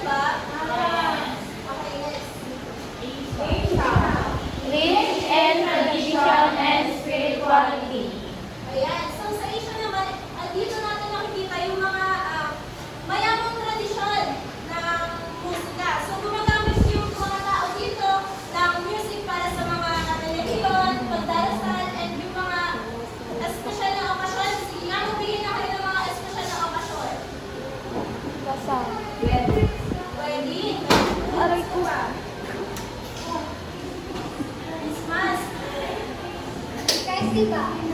ba? Okay, next. Rich in tradition and spirituality. Ayan. So, sa Asia naman, dito natin nakikita yung mga mayamang tradisyon ng musika. So, gumagamit yung mga tao dito ng music para sa mga relihiyon, pagdarasal, and yung mga espesyal na okasyon. Sige nga, magbigay na kayo ng mga espesyal na okasyon. Kasal. Wedding. Aray ko. Christmas. Festival.